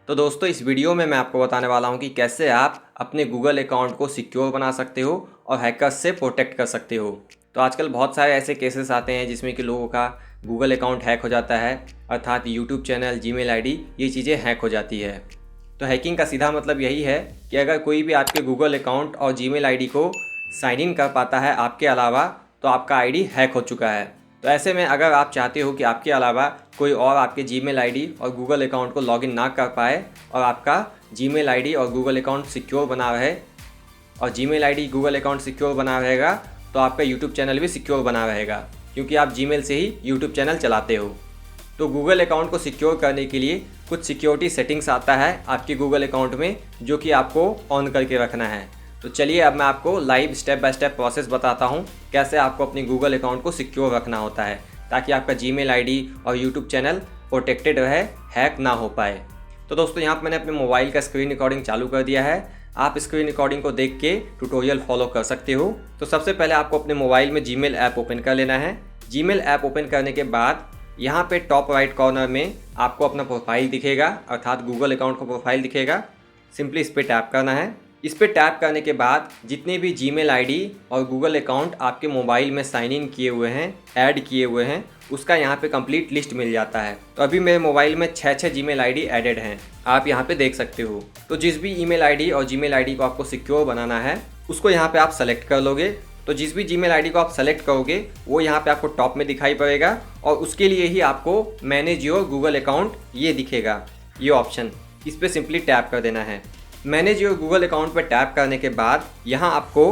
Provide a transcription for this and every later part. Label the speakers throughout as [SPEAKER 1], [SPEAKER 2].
[SPEAKER 1] तो दोस्तों इस वीडियो में मैं आपको बताने वाला हूं कि कैसे आप अपने गूगल अकाउंट को सिक्योर बना सकते हो और हैकर्स से प्रोटेक्ट कर सकते हो। तो आजकल बहुत सारे ऐसे केसेस आते हैं जिसमें कि लोगों का गूगल अकाउंट हैक हो जाता है, अर्थात यूट्यूब चैनल, जीमेल आईडी, ये चीज़ें हैक हो जाती है। तो हैकिंग का सीधा मतलब यही है कि अगर कोई भी आपके गूगल अकाउंट और जीमेल आईडी को साइन इन कर पाता है आपके अलावा, तो आपका आईडी हैक हो चुका है। तो ऐसे में अगर आप चाहते हो कि आपके अलावा कोई और आपके जीमेल आईडी और गूगल अकाउंट को लॉगिन ना कर पाए और आपका जीमेल आईडी और गूगल अकाउंट सिक्योर बना रहे, और Gmail ID Google account secure बना रहेगा तो आपका यूट्यूब चैनल भी सिक्योर बना रहेगा, क्योंकि आप जीमेल से ही यूट्यूब चैनल चलाते हो। तो गूगल अकाउंट को सिक्योर करने के लिए कुछ सिक्योरिटी सेटिंग्स आता है आपके गूगल अकाउंट में, जो कि आपको ऑन करके रखना है। तो चलिए अब मैं आपको live step by step process बताता हूँ कैसे आपको अपनी गूगल अकाउंट को सिक्योर रखना होता है, ताकि आपका जीमेल आईडी और यूट्यूब चैनल प्रोटेक्टेड रहे, हैक ना हो पाए। तो दोस्तों यहाँ पर मैंने अपने मोबाइल का स्क्रीन रिकॉर्डिंग चालू कर दिया है। आप स्क्रीन रिकॉर्डिंग को देख के ट्यूटोरियल फॉलो कर सकते हो। तो सबसे पहले आपको अपने मोबाइल में जीमेल ऐप ओपन कर लेना है। जीमेल ऐप ओपन करने के बाद यहाँ पे टॉप राइट कॉर्नर में आपको अपना प्रोफाइल दिखेगा, अर्थात गूगल अकाउंट का प्रोफाइल दिखेगा। सिंपली इस पर टैप करना है। इस पर टैप करने के बाद जितने भी जीमेल आईडी और गूगल अकाउंट आपके मोबाइल में साइन इन किए हुए हैं, ऐड किए हुए हैं, उसका यहाँ पे कंप्लीट लिस्ट मिल जाता है। तो अभी मेरे मोबाइल में 6 जीमेल आईडी एडेड हैं, आप यहाँ पे देख सकते हो। तो जिस भी ईमेल आईडी और जीमेल आईडी को आपको सिक्योर बनाना है उसको यहाँ पे आप सेलेक्ट कर लोगे। तो जिस भी जीमेल आईडी को आप सेलेक्ट करोगे वो यहाँ पे आपको टॉप में दिखाई पड़ेगा, और उसके लिए ही आपको मैनेज योर गूगल अकाउंट ये दिखेगा, ये ऑप्शन, इस पर सिंपली टैप कर देना है। मैनेज योर गूगल अकाउंट पर टैप करने के बाद यहाँ आपको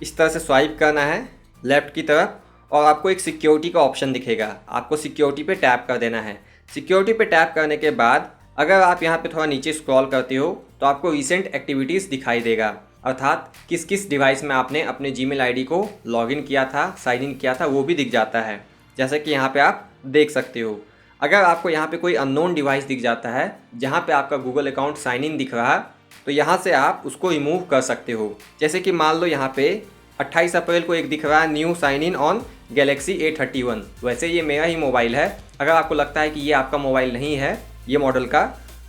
[SPEAKER 1] इस तरह से स्वाइप करना है लेफ़्ट की तरफ, और आपको एक सिक्योरिटी का ऑप्शन दिखेगा, आपको सिक्योरिटी पे टैप कर देना है। सिक्योरिटी पे टैप करने के बाद अगर आप यहाँ पे थोड़ा नीचे स्क्रॉल करते हो तो आपको रीसेंट एक्टिविटीज़ दिखाई देगा, अर्थात किस किस डिवाइस में आपने अपने जीमेल आईडी को लॉगिन किया था, साइन इन किया था, वो भी दिख जाता है, जैसा कि यहाँ पे आप देख सकते हो। अगर आपको यहाँ पे कोई अननोन डिवाइस दिख जाता है जहाँ पे आपका गूगल अकाउंट साइन इन दिख रहा, तो यहाँ से आप उसको रिमूव कर सकते हो। जैसे कि मान लो यहाँ पे 28 अप्रैल को एक दिख रहा है, new sign in on Galaxy A31। वैसे ये मेरा ही मोबाइल है। अगर आपको लगता है कि ये आपका मोबाइल नहीं है ये मॉडल का,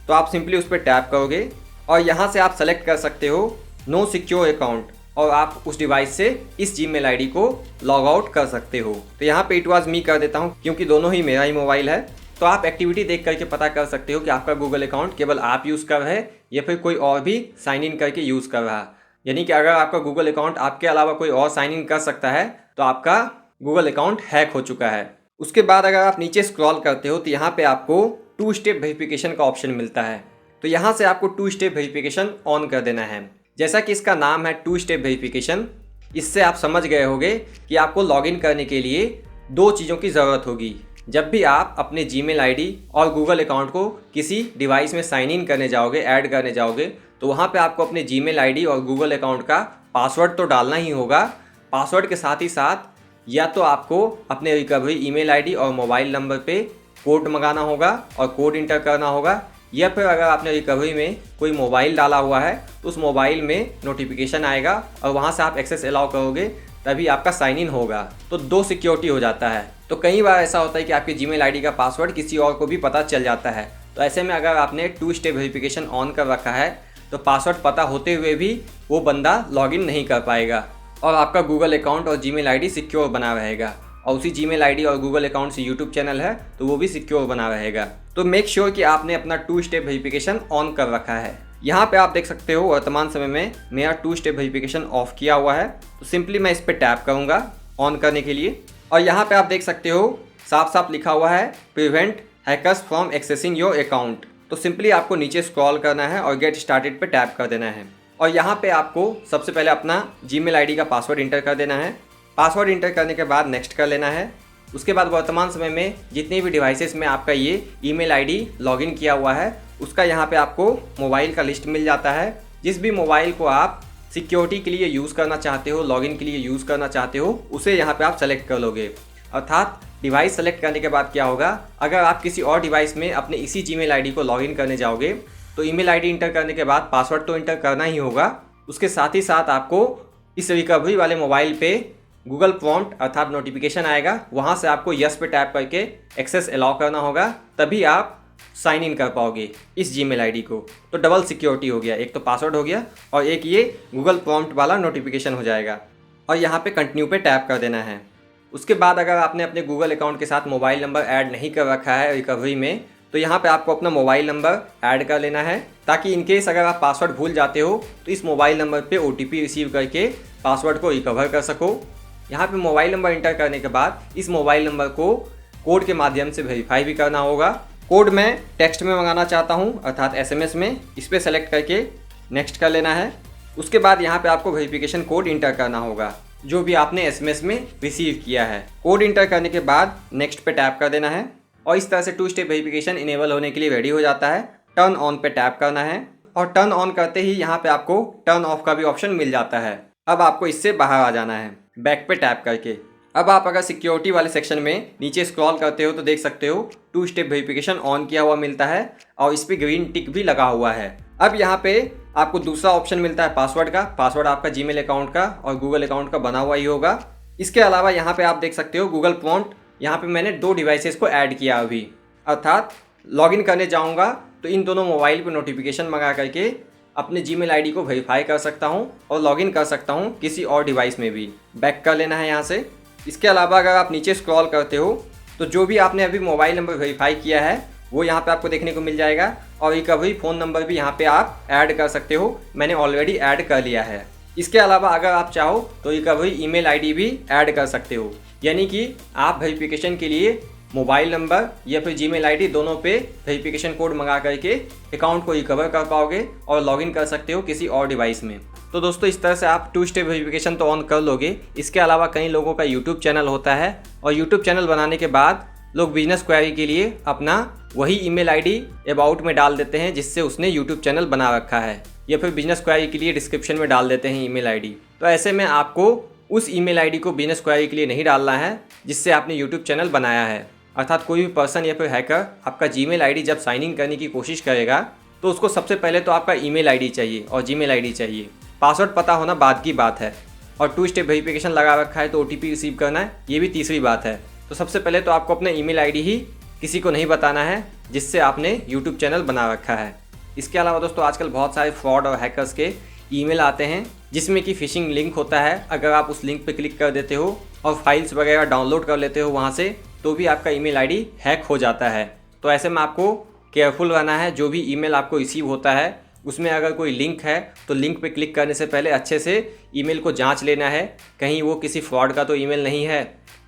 [SPEAKER 1] तो आप सिंपली उस पर टैप करोगे और यहाँ से आप सेलेक्ट कर सकते हो नो सिक्योर अकाउंट, और आप उस डिवाइस से इस जीमेल आईडी को लॉग आउट कर सकते हो। तो यहाँ पे इट वाज मी कर देता हूँ, क्योंकि दोनों ही मेरा ही मोबाइल है। तो आप एक्टिविटी देख करके पता कर सकते हो कि आपका गूगल अकाउंट केवल आप यूज़ कर रहे हैं या फिर कोई और भी साइन इन करके यूज़ कर रहा है। यानी कि अगर आपका गूगल अकाउंट आपके अलावा कोई और साइन इन कर सकता है तो आपका गूगल अकाउंट हैक हो चुका है। उसके बाद अगर आप नीचे स्क्रॉल करते हो तो यहाँ पे आपको 2 स्टेप वेरिफिकेशन का ऑप्शन मिलता है। तो यहाँ से आपको 2 स्टेप वेरिफिकेशन ऑन कर देना है। जैसा कि इसका नाम है 2 स्टेप वेरिफिकेशन, इससे आप समझ गए होंगे कि आपको लॉगिन करने के लिए 2 चीज़ों की ज़रूरत होगी। जब भी आप अपने जीमेल आईडी और गूगल अकाउंट को किसी डिवाइस में साइन इन करने जाओगे, ऐड करने जाओगे, तो वहाँ पे आपको अपने जीमेल आईडी और गूगल अकाउंट का पासवर्ड तो डालना ही होगा। पासवर्ड के साथ ही साथ या तो आपको अपने रिकवरी ईमेल आईडी और मोबाइल नंबर पे कोड मंगाना होगा और कोड इंटर करना होगा, या फिर अगर आपने रिकवरी में कोई मोबाइल डाला हुआ है तो उस मोबाइल में नोटिफिकेशन आएगा और वहाँ से आप एक्सेस अलाउ करोगे, तभी आपका साइन इन होगा। तो 2 सिक्योरिटी हो जाता है। तो कई बार ऐसा होता है कि आपके जीमेल आईडी का पासवर्ड किसी और को भी पता चल जाता है। तो ऐसे में अगर आपने 2 स्टेप वेरिफिकेशन ऑन कर रखा है तो पासवर्ड पता होते हुए भी वो बंदा लॉगिन नहीं कर पाएगा और आपका गूगल अकाउंट और जीमेल आईडी सिक्योर बना रहेगा, और उसी जीमेल आईडी और गूगल अकाउंट से यूट्यूब चैनल है तो वो भी सिक्योर बना रहेगा। तो मेक श्योर कि आपने अपना 2 स्टेप वेरिफिकेशन ऑन कर रखा है। यहाँ पे आप देख सकते हो वर्तमान समय में मेरा 2 स्टेप वेरिफिकेशन ऑफ किया हुआ है। तो सिंपली मैं इस पर टैप करूँगा ऑन करने के लिए, और यहाँ पे आप देख सकते हो साफ साफ लिखा हुआ है prevent hackers from accessing your account. तो सिंपली आपको नीचे स्क्रॉल करना है और गेट स्टार्टेड पे टैप कर देना है, और यहाँ पे आपको सबसे पहले अपना जीमेल आईडी का पासवर्ड इंटर कर देना है। पासवर्ड इंटर करने के बाद नेक्स्ट कर लेना है। उसके बाद वर्तमान समय में जितनी भी डिवाइसेस में आपका ये ईमेल आईडी लॉगिन किया हुआ है उसका यहाँ पे आपको मोबाइल का लिस्ट मिल जाता है। जिस भी मोबाइल को आप सिक्योरिटी के लिए यूज़ करना चाहते हो, लॉगिन के लिए यूज़ करना चाहते हो, उसे यहाँ पे आप सेलेक्ट कर लोगे। अर्थात डिवाइस सेलेक्ट करने के बाद क्या होगा, अगर आप किसी और डिवाइस में अपने इसी जीमेल आईडी को लॉगिन करने जाओगे तो ईमेल आईडी इंटर करने के बाद पासवर्ड तो इंटर करना ही होगा, उसके साथ ही साथ आपको इस रिकवरी वाले मोबाइल पे गूगल प्रॉम्प्ट अर्थात नोटिफिकेशन आएगा, वहाँ से आपको यस पे टैप करके एक्सेस अलाउ करना होगा, तभी आप साइन इन कर पाओगे इस जीमेल आईडी को। तो डबल सिक्योरिटी हो गया, एक तो पासवर्ड हो गया और एक ये गूगल प्रॉम्प्ट वाला नोटिफिकेशन हो जाएगा। और यहाँ पे कंटिन्यू पे टैप कर देना है। उसके बाद अगर आपने अपने गूगल अकाउंट के साथ मोबाइल नंबर ऐड नहीं कर रखा है रिकवरी में, तो यहाँ पे आपको अपना मोबाइल नंबर ऐड कर लेना है, ताकि इनकेस अगर आप पासवर्ड भूल जाते हो तो इस मोबाइल नंबर पे OTP रिसीव करके पासवर्ड को रिकवर कर सको। यहाँ पे मोबाइल नंबर इंटर करने के बाद इस मोबाइल नंबर को कोड के माध्यम से वेरीफाई भी करना होगा। कोड मैं टेक्स्ट में मंगाना चाहता हूँ अर्थात SMS में, इस पर सेलेक्ट करके नेक्स्ट कर लेना है। उसके बाद यहाँ पे आपको वेरिफिकेशन कोड इंटर करना होगा जो भी आपने SMS में रिसीव किया है। कोड इंटर करने के बाद नेक्स्ट पे टैप कर देना है और इस तरह से 2 स्टेप वेरिफिकेशन इनेबल होने के लिए रेडी हो जाता है। टर्न ऑन पे टैप करना है और टर्न ऑन करते ही यहाँ पे आपको टर्न ऑफ का भी ऑप्शन मिल जाता है। अब आपको इससे बाहर आ जाना है बैक पे टैप करके। अब आप अगर सिक्योरिटी वाले सेक्शन में नीचे स्क्रॉल करते हो तो देख सकते हो 2 स्टेप वेरिफिकेशन ऑन किया हुआ मिलता है और इस पर ग्रीन टिक भी लगा हुआ है। अब यहाँ पे आपको दूसरा ऑप्शन मिलता है पासवर्ड का। पासवर्ड आपका जीमेल अकाउंट का और गूगल अकाउंट का बना हुआ ही होगा। इसके अलावा यहाँ पे आप देख सकते हो गूगल प्रॉम्प्ट। यहाँ पे मैंने 2 डिवाइसेस को ऐड किया अभी, अर्थात लॉगिन करने जाऊँगा तो इन दोनों मोबाइल पर नोटिफिकेशन मंगा करके अपने जीमेल आईडी को वेरीफाई कर सकता हूँ और लॉगिन कर सकता हूँ किसी और डिवाइस में भी। बैक कर लेना है यहाँ से। इसके अलावा अगर आप नीचे स्क्रॉल करते हो तो जो भी आपने अभी मोबाइल नंबर वेरीफाई किया है वो यहाँ पे आपको देखने को मिल जाएगा और रिकवरी फ़ोन नंबर भी यहाँ पे आप ऐड कर सकते हो। मैंने ऑलरेडी ऐड कर लिया है। इसके अलावा अगर आप चाहो तो रिकवरी ईमेल आईडी भी ऐड कर सकते हो, यानी कि आप वेरिफिकेशन के लिए मोबाइल नंबर या फिर जीमेल आईडी दोनों पे वेरिफिकेशन कोड मंगा करके अकाउंट को रिकवर कर पाओगे और लॉगिन कर सकते हो किसी और डिवाइस में। तो दोस्तों इस तरह से आप 2 स्टेप वेरिफिकेशन तो ऑन कर लोगे। इसके अलावा कई लोगों का यूट्यूब चैनल होता है और यूट्यूब चैनल बनाने के बाद लोग बिजनेस क्वेरी के लिए अपना वही ईमेल आईडी अबाउट में डाल देते हैं जिससे उसने यूट्यूब चैनल बना रखा है, या फिर बिजनेस क्वेरी के लिए डिस्क्रिप्शन में डाल देते हैं ईमेल आईडी। तो ऐसे में आपको उस ईमेल आईडी को बिजनेस क्वेरी के लिए नहीं डालना है जिससे आपने यूट्यूब चैनल बनाया है। अर्थात कोई भी पर्सन या फिर हैकर आपका जीमेल आईडी जब साइन इन करने की कोशिश करेगा तो उसको सबसे पहले तो आपका ईमेल आईडी चाहिए और जीमेल आईडी चाहिए। पासवर्ड पता होना बाद की बात है और 2 स्टेप वेरिफिकेशन लगा रखा है तो OTP रिसीव करना है, ये भी तीसरी बात है। तो सबसे पहले तो आपको अपना ईमेल आईडी ही किसी को नहीं बताना है जिससे आपने यूट्यूब चैनल बना रखा है। इसके अलावा दोस्तों आजकल बहुत सारे फ्रॉड और हैकर्स के ईमेल आते हैं जिसमें कि फ़िशिंग लिंक होता है। अगर आप उस लिंक पर क्लिक कर देते हो और फाइल्स वगैरह डाउनलोड कर लेते हो वहाँ से, तो भी आपका ईमेल आईडी हैक हो जाता है। तो ऐसे में आपको केयरफुल रहना है। जो भी ईमेल आपको रिसीव होता है उसमें अगर कोई लिंक है तो लिंक पे क्लिक करने से पहले अच्छे से ईमेल को जांच लेना है, कहीं वो किसी फ्रॉड का तो ईमेल नहीं है।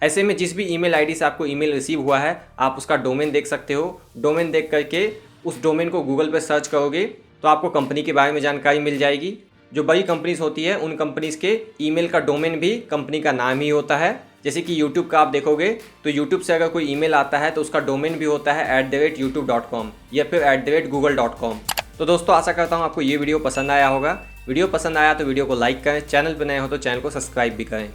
[SPEAKER 1] ऐसे में जिस भी ईमेल आईडी से आपको ईमेल रिसीव हुआ है आप उसका डोमेन देख सकते हो। डोमेन देख करके उस डोमेन को गूगल पे सर्च करोगे तो आपको कंपनी के बारे में जानकारी मिल जाएगी। जो बड़ी कंपनीज होती है उन कंपनीज के ईमेल का डोमेन भी कंपनी का नाम ही होता है। जैसे कि यूट्यूब का आप देखोगे तो यूट्यूब से अगर कोई ईमेल आता है तो उसका डोमेन भी होता है @youtube.com या फिर @google.com। तो दोस्तों आशा करता हूँ आपको ये वीडियो पसंद आया होगा। वीडियो पसंद आया तो वीडियो को लाइक करें, चैनल पर नए हो तो चैनल को सब्सक्राइब भी करें।